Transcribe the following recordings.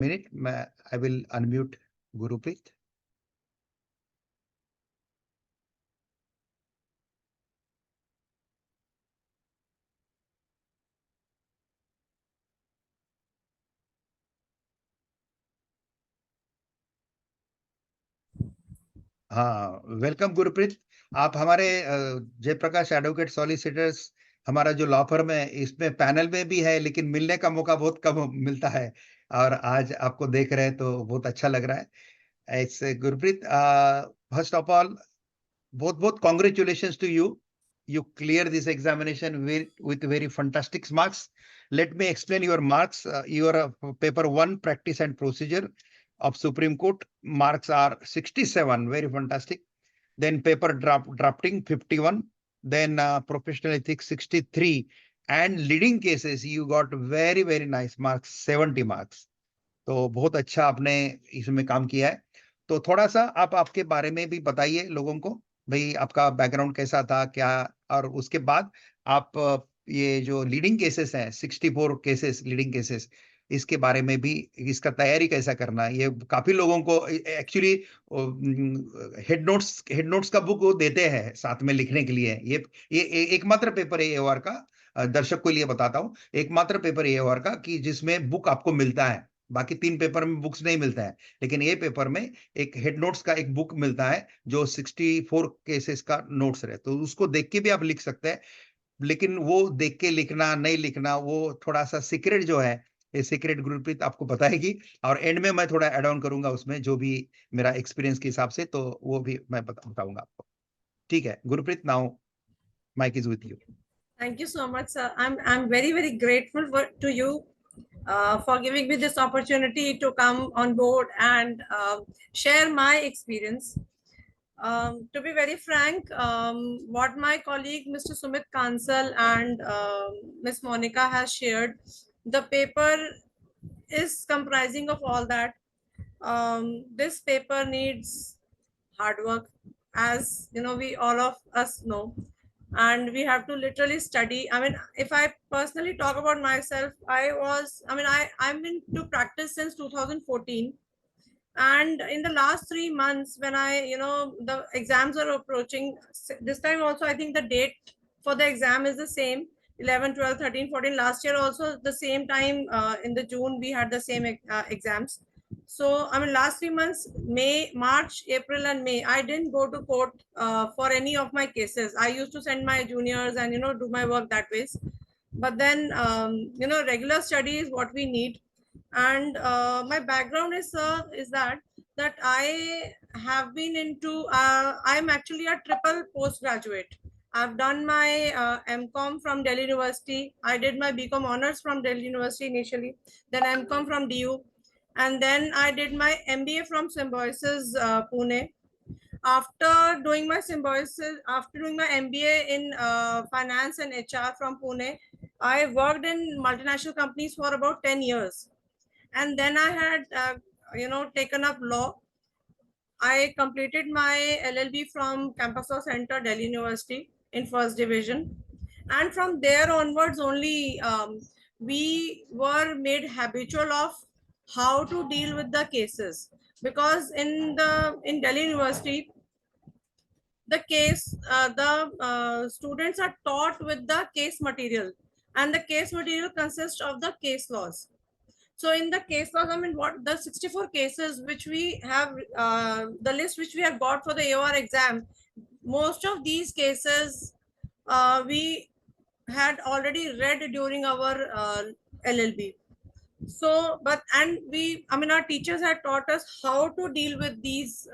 minute. I will unmute Gurupreet. हाँ, welcome Gurpreet. आप हमारे जयप्रकाश एडवोकेट सॉलिसिटर्स, हमारा जो लॉ फर्म है, इसमें पैनल में भी है, लेकिन मिलने का मौका बहुत कम मिलता है। और आज आपको देख रहे हैं तो बहुत अच्छा लग रहा है। It's Gurpreet, first of all, बहुत बहुत congratulations to you. You clear this examination with very fantastic marks. Let me explain your marks. Your paper 1 practice and procedure of Supreme Court marks are 67, very fantastic. Then paper drafting 51, then professional ethics 63, and leading cases you got very very nice marks, 70 marks. तो बहुत अच्छा आपने इसमें काम किया है। तो थोड़ा-सा आप आपके बारे में भी बताइए लोगों को, भई आपका बैकग्राउंड कैसा था, क्या? और उसके बाद आप ये जो लीडिंग केसेस हैं, 64 केसेस, लीडिंग केसेस, इसके बारे में भी, इसका तैयारी कैसा करना है? ये काफ़ी लोगों को एक्चुअली हेड नोट्स का बुक वो देते हैं साथ में लिखने के लिए। ये एकमात्र पेपर है एओआर का, दर्शक के लिए बताता हूँ, एकमात्र पेपर है एओआर का कि जिसमें बुक आपको मिलता है। बाकी 3 पेपर में बुक्स नहीं मिलता है, लेकिन ये पेपर में एक हेड नोट्स का एक बुक मिलता है जो 64 केसेस का नोट्स है, तो उसको देख के भी आप लिख सकते हैं। लेकिन वो देख के लिखना, नहीं लिखना, वो थोड़ा-सा सीक्रेट जो है, ये सीक्रेट गुरप्रीत आपको बताएगी, और एंड में मैं थोड़ा ऐड ऑन करूँगा उसमें, जो भी मेरा एक्सपीरियंस के हिसाब से, तो वो भी मैं बताऊँगा आपको। ठीक है, Gurpreet, now mike is with you. Thank you so much, sir. I'm very grateful to you for giving me this opportunity to come on board and share my experience. To be very frank, what my colleague Mr. Sumit Kansal and Miss Monica has shared, the paper is comprising of all that. This paper needs hard work, as you know, we all of us know, and we have to literally study. I mean, if I personally talk about myself, I'm into practice since 2014, and in the last 3 months, when the exams are approaching, this time also I think the date for the exam is the same, 11, 12, 13, 14. Last year also the same time, in the June we had the same exams. So I mean, last 3 months, May, March, April and May, I didn't go to court for any of my cases. I used to send my juniors and do my work that ways. But then regular study is what we need. And my background is that I have been into I'm actually a triple postgraduate. I've done my MCom from Delhi University. I did my BCom honors from Delhi University initially, then MCom from DU, and then I did my MBA from Symbiosis, Pune. After doing my MBA in finance and HR from Pune, I worked in multinational companies for about 10 years. And then I had taken up law. I completed my LLB from Campus Law Center, Delhi University, in first division, and from there onwards only we were made habitual of how to deal with the cases, because in Delhi University, the students are taught with the case material, and the case material consists of the case laws. So in the case laws, I mean, what the 64 cases which we have, the list which we have got for the AOR exam, most of these cases we had already read during our LLB. So, our teachers had taught us how to deal with these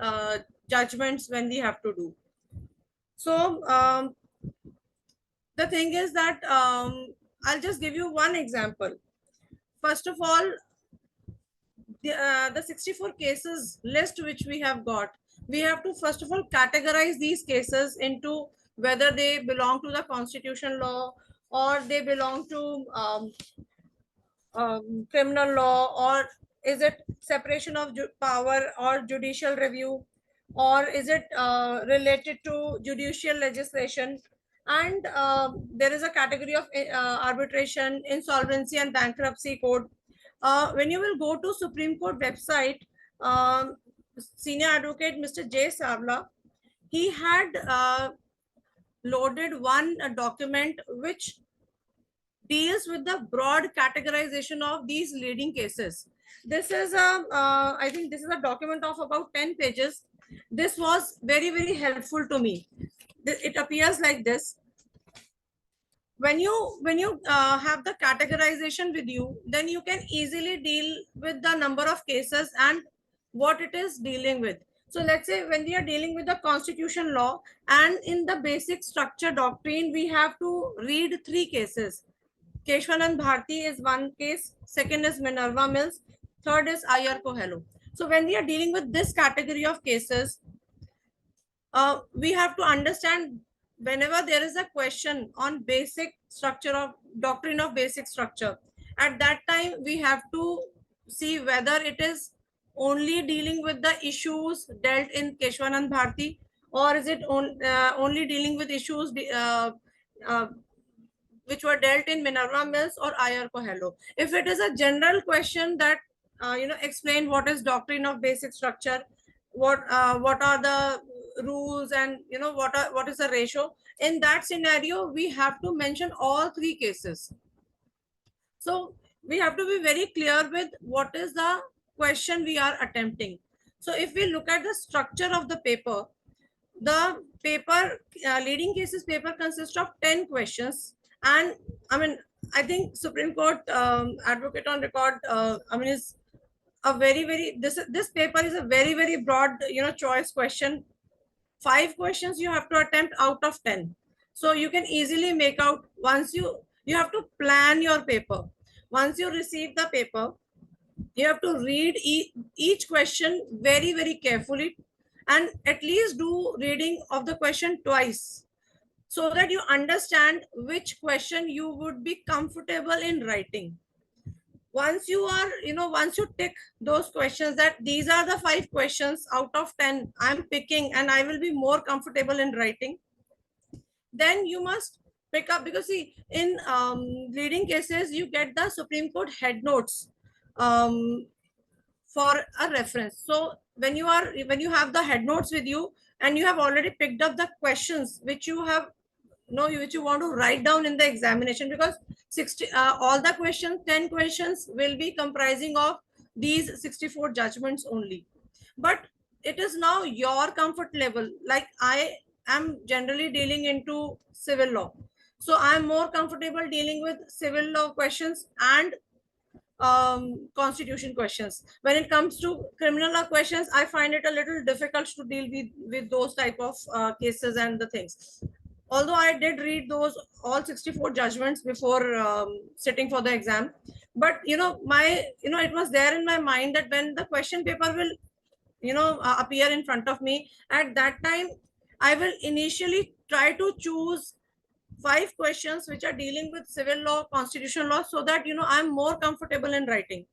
judgments when we have to do. So, the thing is that I'll just give you one example. First of all, the 64 cases list which we have got, we have to first of all categorize these cases into whether they belong to the constitutional law, or they belong to criminal law, or is it separation of power or judicial review, or is it related to judicial legislation. And there is a category of arbitration, insolvency and bankruptcy code. When you will go to Supreme Court website, Senior Advocate Mr. J. Savla, he had loaded one document which deals with the broad categorization of these leading cases. This is I think this is a document of about 10 pages. This was very, very helpful to me. It appears like this. When you have the categorization with you, then you can easily deal with the number of cases and what it is dealing with. So let's say when we are dealing with the constitution law, and in the basic structure doctrine, we have to read 3 cases. Keshwanand Bharti is one case, second is Minerva Mills, third is Iyer Coelho. So when we are dealing with this category of cases, we have to understand whenever there is a question on basic structure of doctrine of basic structure, at that time we have to see whether it is only dealing with the issues dealt in Keshwanand Bharti, or is it only dealing with issues uh, which were dealt in Minerva Mills or Iyer Coelho. If it is a general question that explain what is doctrine of basic structure, what are the rules, and what is the ratio, in that scenario we have to mention all 3 cases. So we have to be very clear with what is the question we are attempting. So if we look at the structure of the paper, the paper leading cases paper consists of 10 questions. And I think Supreme Court advocate on record is a very this paper is a very broad choice question. 5 questions you have to attempt out of 10. So you can easily make out, once you have to plan your paper. Once you receive the paper, you have to read each question very carefully, and at least do reading of the question twice, so that you understand which question you would be comfortable in writing. Once you tick those questions, that these are the 5 questions out of 10 I'm picking and I will be more comfortable in writing, then you must pick up, because see, in leading cases you get the Supreme Court head notes for a reference. So when you have the head notes with you, and you have already picked up the questions which you have which you want to write down in the examination, because 60 all the questions, 10 questions will be comprising of these 64 judgments only. But it is now your comfort level. Like, I am generally dealing into civil law, so I am more comfortable dealing with civil law questions and constitution questions. When it comes to criminal law questions, I find it a little difficult to deal with those type of cases and the things. Although I did read those all 64 judgments before sitting for the exam, but it was there in my mind that when the question paper will appear in front of me, at that time I will initially try to choose 5 questions which are dealing with civil law, constitutional law, so that I'm more comfortable in writing.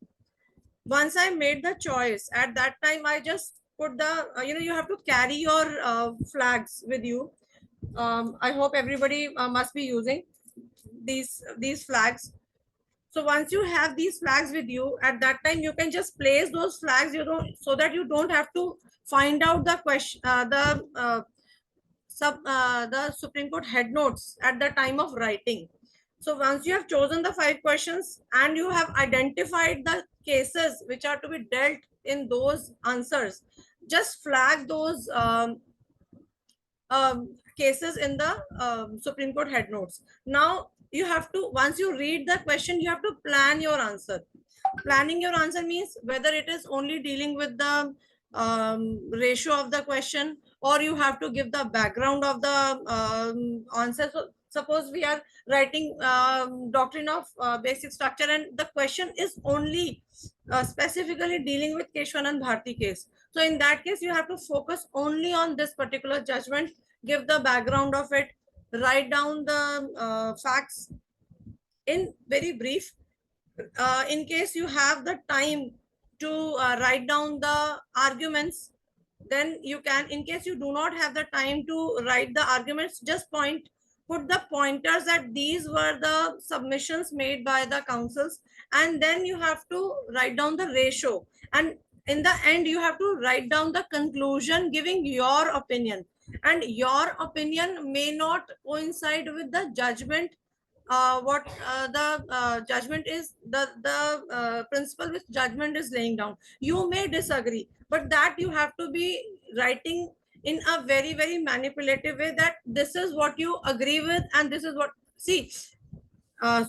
Once I made the choice, at that time I just put the you have to carry your flags with you. I hope everybody must be using these flags. So once you have these flags with you, at that time you can just place those flags, so that you don't have to find out the question, the Supreme Court head notes at the time of writing. So once you have chosen the 5 questions and you have identified the cases which are to be dealt in those answers, just flag those cases in the Supreme Court head notes. Now you have to, once you read the question, you have to plan your answer. Planning your answer means whether it is only dealing with the ratio of the question, or you have to give the background of the answer. So suppose we are writing doctrine of basic structure, and the question is only specifically dealing with Keshwanand Bharti case. So in that case, you have to focus only on this particular judgment, give the background of it, write down the facts in very brief. In case you have the time to write down the arguments, then you can. In case you do not have the time to write the arguments, just put put the pointers that these were the submissions made by the councils, and then you have to write down the ratio, and in the end you have to write down the conclusion giving your opinion, and your opinion may not coincide with the judgment, what the judgment is, the principle which judgment is laying down. You may disagree, but that you have to be writing in a very, very manipulative way, that this is what you agree with and this is what, see,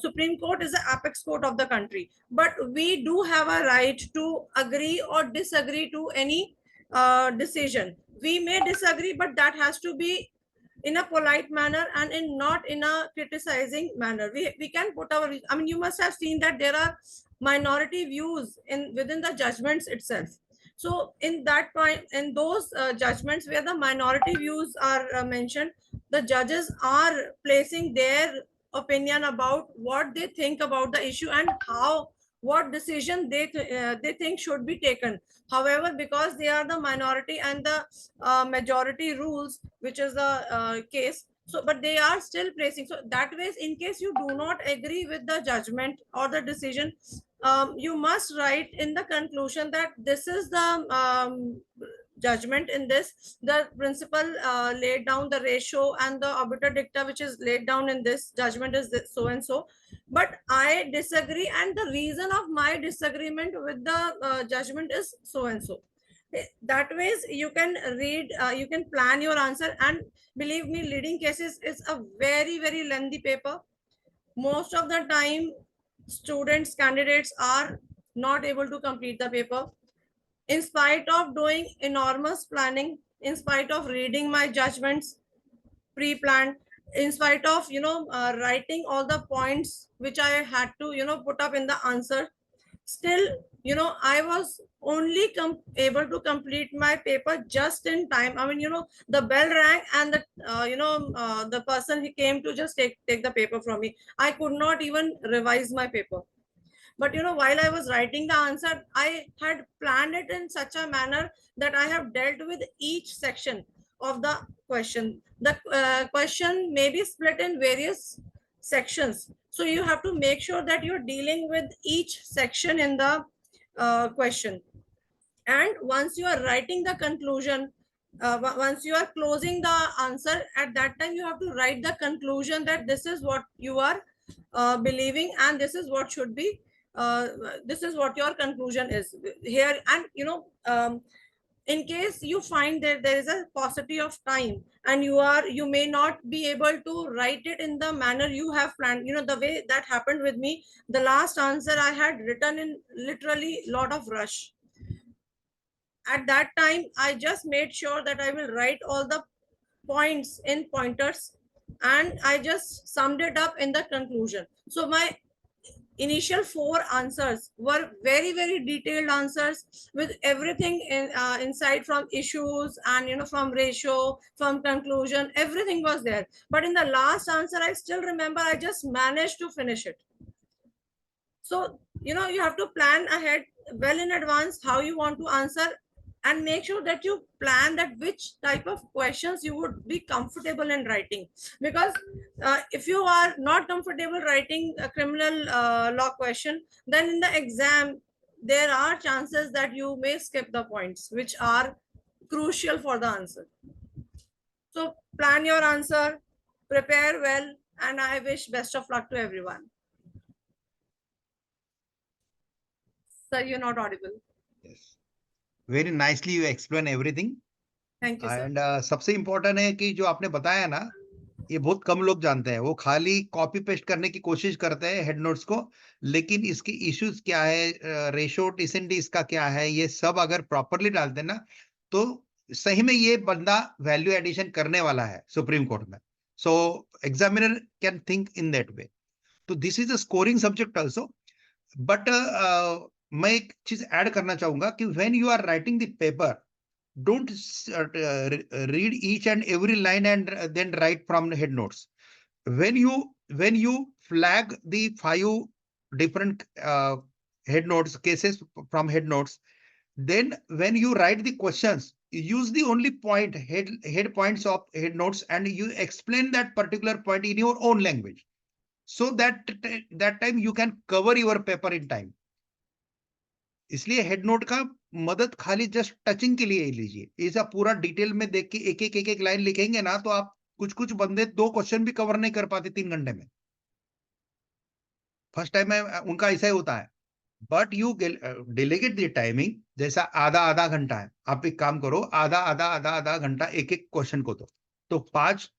Supreme Court is the apex court of the country, but we do have a right to agree or disagree to any decision. We may disagree, but that has to be in a polite manner and in not in a criticizing manner. We can put our, I mean, you must have seen that there are minority views in within the judgments itself. So in that point, in those judgments where the minority views are mentioned, the judges are placing their opinion about what they think about the issue and how, what decision they think should be taken. However, because they are the minority and the majority rules, which is the case, so but they are still placing. So that way, in case you do not agree with the judgment or the decision, you must write in the conclusion that this is the judgment in this, the principle laid down, the ratio and the obiter dicta which is laid down in this judgment is this, so and so, but I disagree, and the reason of my disagreement with the judgment is so and so. That ways you can read, you can plan your answer, and believe me, leading cases is a very, very lengthy paper. Most of the time students, candidates are not able to complete the paper in spite of doing enormous planning, in spite of reading my judgments pre-planned, in spite of writing all the points which I had to put up in the answer. Still, I was only able to complete my paper just in time. I mean, the bell rang and the person, he came to just take the paper from me. I could not even revise my paper. But while I was writing the answer, I had planned it in such a manner that I have dealt with each section of the question. The question may be split in various sections, so you have to make sure that you're dealing with each section in the question. And once you are writing the conclusion, once you are closing the answer, at that time you have to write the conclusion that this is what you are believing, and this is what should be, this is what your conclusion is here. And in case you find that there is a paucity of time and you may not be able to write it in the manner you have planned, the way that happened with me, the last answer I had written in literally lot of rush. At that time, I just made sure that I will write all the points in pointers, and I just summed it up in the conclusion. So my initial 4 answers were very, very detailed answers with everything inside, from issues and from ratio, from conclusion, everything was there. But in the last answer, I still remember I just managed to finish it. So you have to plan ahead well in advance how you want to answer, and make sure that you plan that which type of questions you would be comfortable in writing. Because if you are not comfortable writing a criminal law question, then in the exam there are chances that you may skip the points which are crucial for the answer. So plan your answer, prepare well, and I wish best of luck to everyone. Sir, you're not audible. Yes. Very nicely you explain everything. Thank you, sir. And सबसे important है कि जो आपने बताया ना, ये बहुत कम लोग जानते हैं. वो खाली कॉपी पेस्ट करने की कोशिश करते हैं हेड नोट्स को, लेकिन इसकी इश्यूज क्या है, रेशो टिसेंडी इसका क्या है, ये सब अगर प्रॉपरली डालते हैं ना, तो सही में ये बंदा वैल्यू एडिशन करने वाला है सुप्रीम कोर्ट में. So examiner can think in that way. तो this is a scoring subject also. But मैं एक चीज ऐड करना चाहूंगा कि when you are writing the paper, don't read each and every line and then write from the head notes. When you flag the 5 different head notes cases from head notes, then when you write the questions, use the only point, head points of head notes, and you explain that particular point in your own language, so that time you can cover your paper in time. इसलिए head note का मदद खाली just touching के लिए ही लीजिए। ऐसा पूरा detail में देख के एक लाइन लिखेंगे ना, तो आप कुछ बंदे 2 क्वेश्चन भी कवर नहीं कर पाते 3 घंटे में। फर्स्ट टाइम में उनका ऐसा ही होता है। But you delegate the timing, जैसा आधा घंटा है, आप एक काम करो, आधा घंटा एक क्वेश्चन को दो, तो 5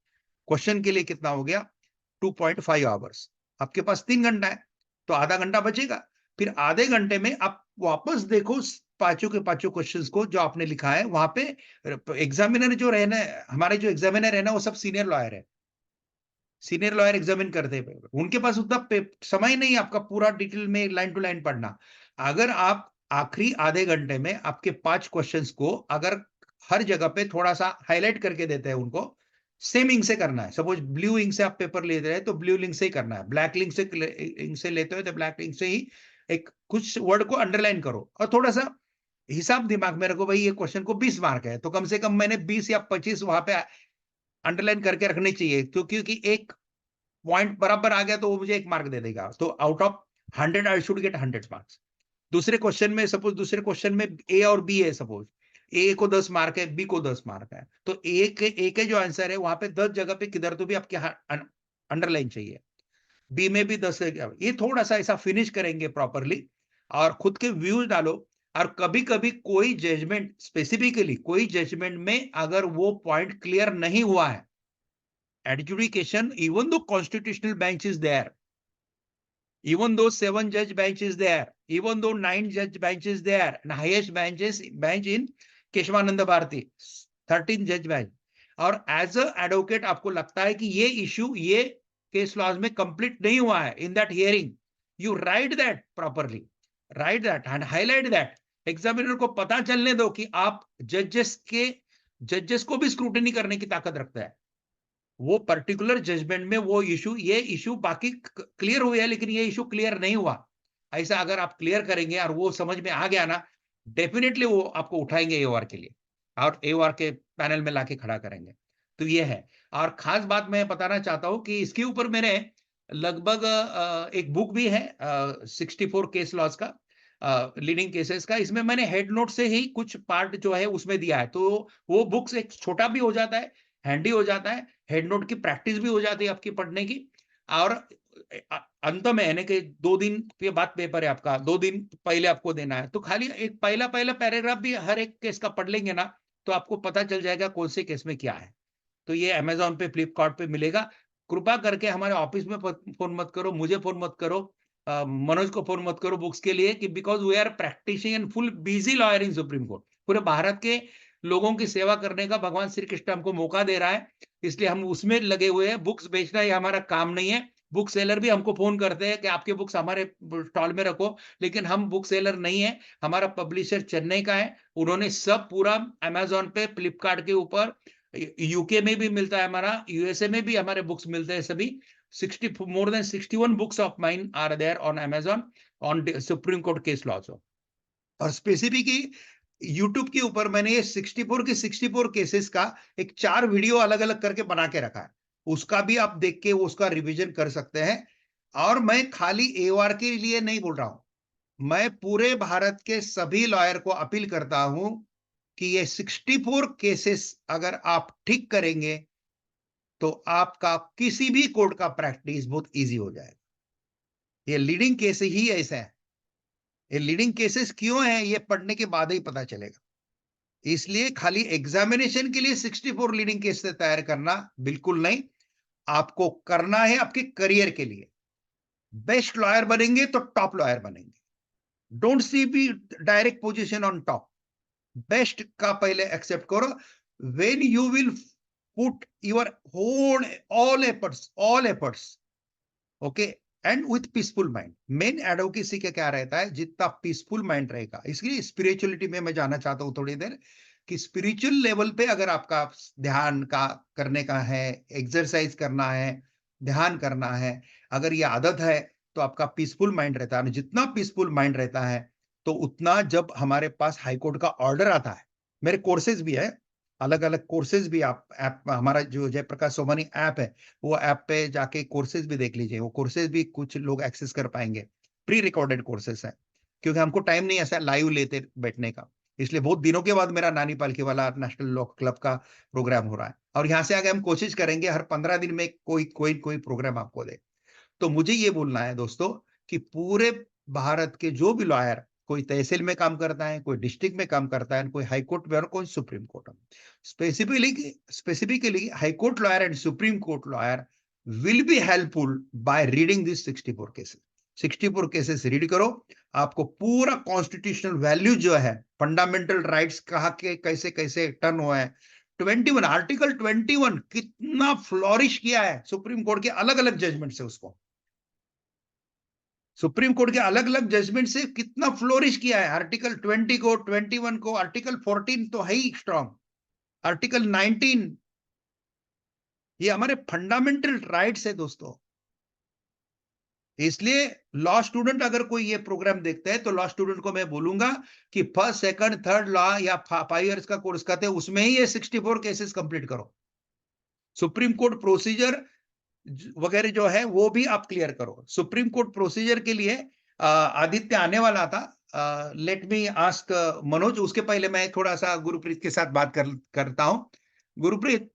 क्वेश्चन के लिए कितना हो गया, 2.5 आवर्स। आपके पास 3 घंटा है, तो आधा घंटा बचेगा। फिर आधे घंटे में आप वापस देखो पांचों के पांचों क्वेश्चंस को जो आपने लिखा है। वहां पे एग्जामिनर जो रहना है, हमारे जो एग्जामिनर है ना, वो सब सीनियर लॉयर है। सीनियर लॉयर एग्जामिन करते हैं, उनके पास उतना समय नहीं आपका पूरा डिटेल में लाइन टू लाइन पढ़ना। अगर आप आखिरी आधे घंटे में आपके 5 क्वेश्चंस को अगर हर जगह पे थोड़ा सा हाईलाइट करके देते हैं, उनको सेम इंक से करना है। सपोज ब्लू इंक से आप पेपर ले रहे हैं, तो ब्लू इंक से ही करना है। ब्लैक इंक से लेते हो तो ब्लैक इंक से ही एक कुछ वर्ड को अंडरलाइन करो, और थोड़ा सा हिसाब दिमाग में रखो, भाई ये क्वेश्चन को 20 मार्क है, तो कम से कम मैंने 20 या 25 वहां पे अंडरलाइन करके रखनी चाहिए। तो क्योंकि एक पॉइंट बराबर आ गया तो वो मुझे 1 मार्क दे देगा। तो out of 100 I should get 100 marks. दूसरे क्वेश्चन में सपोज दूसरे क्वेश्चन में ए और बी है, सपोज ए को 10 मार्क है, बी को 10 मार्क है, तो ए के जो आंसर है वहां पे 10 जगह पे किधर तो भी आपके अंडरलाइन चाहिए। बी में भी 10 है। ये थोड़ा सा ऐसा फिनिश करेंगे प्रॉपरली, और खुद के व्यूज डालो। और कभी कभी कोई जजमेंट, स्पेसिफिकली कोई जजमेंट में अगर वो पॉइंट क्लियर नहीं हुआ है, adjudication, even though constitutional bench is there, even though 7 judge bench is there, even though 9 judge bench is there, and highest bench in Keshavananda Bharti 13 जज bench, और एज अ एडवोकेट आपको लगता है कि ये इश्यू ये केस लॉज में कंप्लीट नहीं हुआ है, in that hearing you right that properly, right that and highlight that. Examiner को पता चलने दो कि आप जजेस को भी स्क्रूटनी करने की ताकत रखता है। वो पर्टिकुलर जजमेंट में वो इशू, ये इशू बाकी क्लियर हुए है लेकिन ये इशू क्लियर नहीं हुआ, ऐसा अगर आप क्लियर करेंगे और वो समझ में आ गया ना, डेफिनेटली वो आपको उठाएंगे एओआर के लिए और एओआर के पैनल में लाके खड़ा करेंगे। तो ये है। और खास बात मैं बताना चाहता हूं कि इसके ऊपर मैंने लगभग एक बुक भी है 64 केस लॉज का, लीडिंग केसेस का। इसमें मैंने हेड नोट से ही कुछ पार्ट जो है उसमें दिया है, तो वो बुक्स एक छोटा भी हो जाता है, हैंडी हो जाता है, हेड नोट की प्रैक्टिस भी हो जाती है आपकी पढ़ने की। और अंत में यानी कि 2 दिन के बाद पेपर है आपका, 2 दिन पहले आपको देना है, तो खाली एक पहला पैराग्राफ भी हर एक केस का पढ़ लेंगे ना, तो आपको पता चल जाएगा कौन से केस में क्या है। तो ये अमेजोन पे, फ्लिपकार्ट पे मिलेगा। कृपा करके हमारे ऑफिस में फोन मत करो, मुझे फोन मत करो, मनोज को फोन मत करो बुक्स के लिए, कि because we are practising and full busy lawyer in Supreme Court. पूरे भारत के लोगों की सेवा करने का भगवान श्री कृष्ण हमको मौका दे रहा है, इसलिए हम उसमें लगे हुए हैं। बुक्स बेचना ये हमारा काम नहीं है। बुक सेलर भी हमको फोन करते हैं कि आपके बुक्स हमारे स्टॉल में रखो, लेकिन हम बुक सेलर नहीं है। हमारा पब्लिशर चेन्नई का है, उन्होंने सब पूरा अमेजोन पे, फ्लिपकार्ट के ऊपर, यूके में भी मिलता है हमारा, यूएसए में भी हमारे बुक्स मिलते हैं सभी। more than 61 books of mine are there on Amazon on Supreme Court case laws। और स्पेसिफिकली यूट्यूब के ऊपर मैंने ये 64 केसेस का एक 4 वीडियो अलग अलग करके बना के रखा है, उसका भी आप देख के उसका रिवीजन कर सकते हैं। और मैं खाली एओआर के लिए नहीं बोल रहा हूं, मैं पूरे भारत के सभी लॉयर को अपील करता हूं कि ये 64 केसेस अगर आप ठीक करेंगे तो आपका किसी भी कोर्ट का प्रैक्टिस बहुत इजी हो जाएगा। ये लीडिंग केस ही ऐसा है। ये लीडिंग केसेस क्यों है ये पढ़ने के बाद ही पता चलेगा। इसलिए खाली एग्जामिनेशन के लिए 64 लीडिंग केस से तैयार करना बिल्कुल नहीं, आपको करना है आपके करियर के लिए। बेस्ट लॉयर बनेंगे तो टॉप लॉयर बनेंगे। Don't see be direct position on top, best का पहले एक्सेप्ट करो। When you will put your whole all efforts, okay, and with peaceful mind. Main advocacy का क्या रहता है, जितना पीसफुल माइंड रहेगा। इसलिए स्पिरिचुअलिटी में मैं जाना चाहता हूं थोड़ी देर, कि स्पिरिचुअल लेवल पे अगर आपका ध्यान का करने का है, एक्सरसाइज करना है, ध्यान करना है, अगर ये आदत है, तो आपका पीसफुल माइंड रहता है। जितना पीसफुल माइंड रहता है, तो उतना जब हमारे पास हाईकोर्ट का ऑर्डर आता है, मेरे कोर्सेज भी है, अलग अलग कोर्सेज भी। आप ऐप, हमारा जो जयप्रकाश सोमानी ऐप है, वो ऐप पे जाके कोर्सेज भी देख लीजिए। वो कोर्सेज भी कुछ लोग एक्सेस कर पाएंगे, प्री रिकॉर्डेड कोर्सेज है, क्योंकि हमको टाइम नहीं ऐसा लाइव लेते बैठने का। इसलिए बहुत दिनों के बाद मेरा नानी पालकी वाला नेशनल लॉ क्लब का प्रोग्राम हो रहा है, और यहाँ से आगे हम कोशिश करेंगे हर 15 दिन में कोई प्रोग्राम आपको दे। तो मुझे ये बोलना है दोस्तों कि पूरे भारत के जो भी लॉयर, कोई तहसील में काम करता है, कोई डिस्ट्रिक्ट में काम करता है, कोई हाई कोर्ट में और कोई सुप्रीम कोर्ट में, specifically high court lawyer and supreme court lawyer will be helpful by reading this 64 cases. 64 cases read करो, आपको पूरा कॉन्स्टिट्यूशनल वैल्यू जो है, फंडामेंटल राइट्स कहा के कैसे कैसे टर्न हुआ है, 21 आर्टिकल 21 कितना फ्लोरिश किया है सुप्रीम कोर्ट के अलग अलग जजमेंट से, उसको सुप्रीम कोर्ट के अलग अलग जजमेंट से कितना फ्लोरिश किया है। आर्टिकल 20 को, 21 को, आर्टिकल 14 तो है ही स्ट्रॉन्ग, आर्टिकल 19, ये हमारे फंडामेंटल राइट्स है दोस्तों। इसलिए लॉ स्टूडेंट अगर कोई ये प्रोग्राम देखते हैं, तो लॉ स्टूडेंट को मैं बोलूंगा कि फर्स्ट सेकंड थर्ड लॉ या 5 इयर्स का कोर्स करते हैं, उसमें ही ये 64 केसेस कंप्लीट करो। सुप्रीम कोर्ट प्रोसीजर वगैरह जो है वो भी आप क्लियर करो। सुप्रीम कोर्ट प्रोसीजर के लिए आदित्य आने वाला था, लेट मी आस्क मनोज। उसके पहले मैं थोड़ा सा गुरप्रीत के साथ बात करता हूं। गुरप्रीत,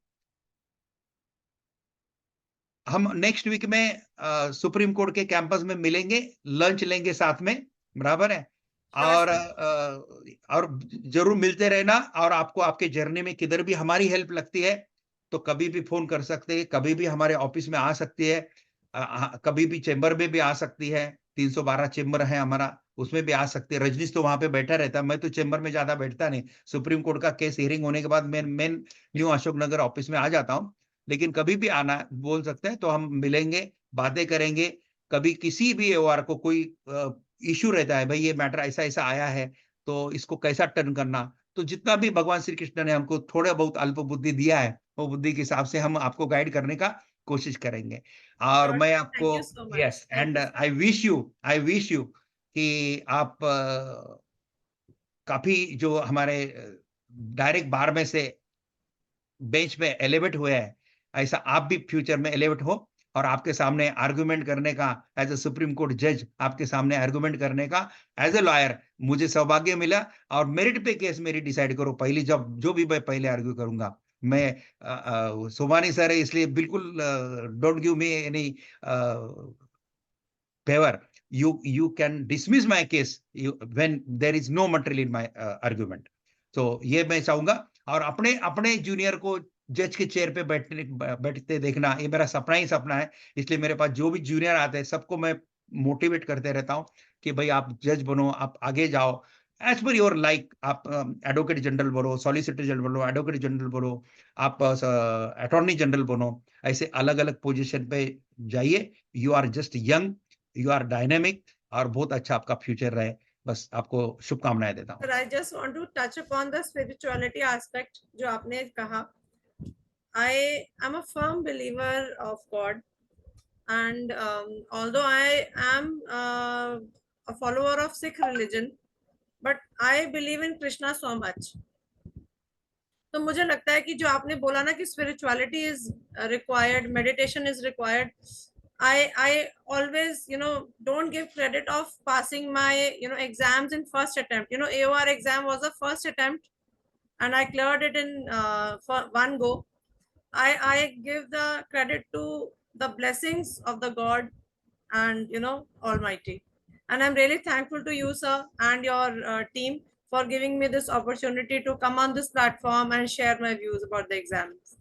हम नेक्स्ट वीक में सुप्रीम कोर्ट के कैंपस में मिलेंगे, लंच लेंगे साथ में, बराबर है? और जरूर मिलते रहना। और आपको आपके जर्नी में किधर भी हमारी हेल्प लगती है तो कभी भी फोन कर सकते हैं, कभी भी हमारे ऑफिस में आ सकती है, कभी भी चेंबर में भी आ सकती है। 312 चेंबर है हमारा, उसमें भी आ सकते हैं। रजनीश तो वहां पे बैठा रहता है, मैं तो चेंबर में ज्यादा बैठता नहीं। सुप्रीम कोर्ट का केस हियरिंग होने के बाद मैं main new Ashok Nagar office में आ जाता हूँ। लेकिन कभी भी आना बोल सकते हैं, तो हम मिलेंगे, बातें करेंगे। कभी किसी भी एओआर को कोई इश्यू रहता है, भाई ये मैटर ऐसा ऐसा आया है, तो इसको कैसा टर्न करना, तो जितना भी भगवान श्री कृष्ण ने हमको थोड़ा बहुत अल्प बुद्धि दिया है, वो बुद्धि के हिसाब से हम आपको गाइड करने का कोशिश करेंगे। और मैं आपको, Thank you so much. Yes, Thank and you. I wish you कि आप काफी जो हमारे डायरेक्ट बार में से बेंच में एलिवेट हुए हैं, ऐसा आप भी फ्यूचर में एलिवेट हो, और आपके सामने आर्गुमेंट करने का, एज ए सुप्रीम कोर्ट जज आपके सामने आर्गुमेंट करने का एज ए लॉयर मुझे सौभाग्य मिला। और मेरिट पे केस मेरी डिसाइड करो पहली, जब जो भी मैं पहले आर्ग्यू करूंगा। मैं सोमानी सर है, इसलिए बिल्कुल don't give me any favour. You can dismiss my case when there is no material in my argument. तो ये मैं चाहूंगा। और अपने अपने जूनियर को जज के चेयर पे बैठते देखना, ये मेरा सपना ही सपना है। इसलिए मेरे पास जो भी जूनियर आते हैं, सबको मैं मोटिवेट करते रहता हूँ कि भाई आप जज बनो, आप आगे जाओ, एज पर योर लाइक। आप एडवोकेट जनरल बनो, सॉलिसिटर जनरल बनो, एडवोकेट जनरल बनो, आप अटॉर्नी जनरल बनो, ऐसे अलग अलग पोजीशन पे जाइए। You are just young, you are dynamic, और बहुत अच्छा आपका फ्यूचर रहे। बस आपको शुभकामनाएं देता हूँ। Sir, I just want to touch upon the spirituality aspect जो आपने कहा. I am a firm believer of God, and although I am a follower of Sikh religion, but I believe in Krishna so much. तो मुझे लगता है कि जो आपने बोला ना कि spirituality is required, meditation is required. I always, don't give credit of passing my, exams in first attempt. AOR exam was the first attempt, and I cleared it in for one go. I give the credit to the blessings of the God and Almighty. And I'm really thankful to you, sir, and your team for giving me this opportunity to come on this platform and share my views about the exams.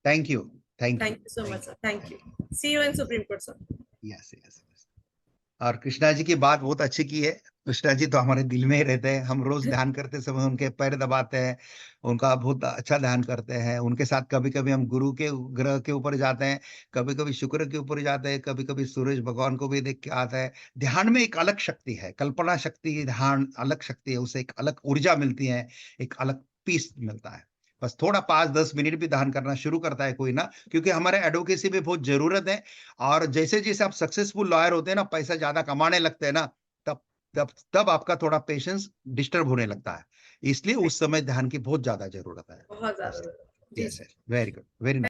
Thank you, thank Thank you so much, sir. Thank you. See you in Supreme Court, sir. Yes yes. और कृष्णा जी की बात बहुत अच्छी की है। कृष्णा जी तो हमारे दिल में ही रहते हैं, हम रोज ध्यान करते समय उनके पैर दबाते हैं, उनका बहुत अच्छा ध्यान करते हैं। उनके साथ कभी कभी हम गुरु के ग्रह के ऊपर जाते हैं, कभी कभी शुक्र के ऊपर जाते हैं, कभी कभी सूरज भगवान को भी देख के आता है। ध्यान में एक अलग शक्ति है, कल्पना शक्ति, ध्यान अलग शक्ति है, उससे एक अलग ऊर्जा मिलती है, एक अलग पीस मिलता है। बस थोड़ा 5-10 मिनट भी ध्यान करना शुरू करता है कोई ना, क्योंकि हमारे एडवोकेसी में बहुत जरूरत है। और जैसे जैसे आप सक्सेसफुल लॉयर होते हैं ना, पैसा ज्यादा कमाने लगते हैं ना, तब तब तब आपका थोड़ा पेशेंस डिस्टर्ब होने लगता है। इसलिए उस समय ध्यान की बहुत ज़्यादा ज़रूरत है। बहुत ज़्यादा। जी yes sir. Sir, very good, very nice.